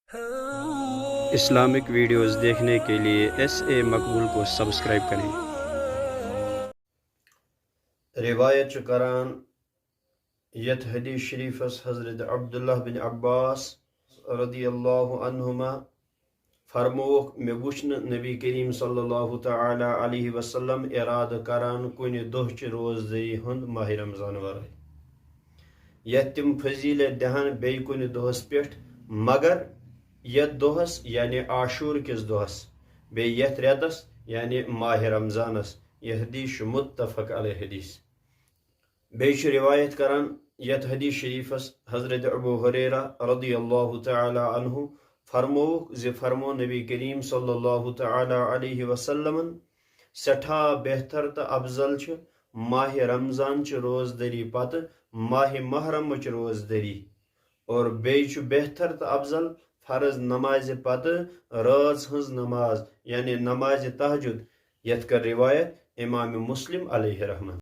Islamic videos دیکھنے کے لیے مقبول کو سبسکرائب کریں۔ روایت کران یت حدیث شریفس حضرت عبداللہ بن عباس رضی اللہ عنہما فرموک میں وچھن نبی کریم صلی اللہ تعالی علیہ وسلم ارادہ کران کن دہچ روزدری ہند ماہ رمضان ورائے یت تم فضیلت دہن بی کن دہس پیٹھ مگر یت دہس یعنی عاشور کس دہس بی یت ریتس یعنی ماہ رمضانس یہ حدیث متفق علیہ حدیث بیچ روایت کران یت حدیث شریفس حضرت ابو ہریرہ رضی اللہ تعالی عنہ فرموک فرمو نبی کریم صلی اللہ تعالی علیہ وسلم سٹھا بہتر تو افضل ماہ رمضان چ روزدری پتہ ماہ محرم چ روزدری اور بیچ بہتر تو افضل فرض نماز پتہ راز ہز نماز یعنی نماز تہجد یت کر روایت امام مسلم علیہ رحمت۔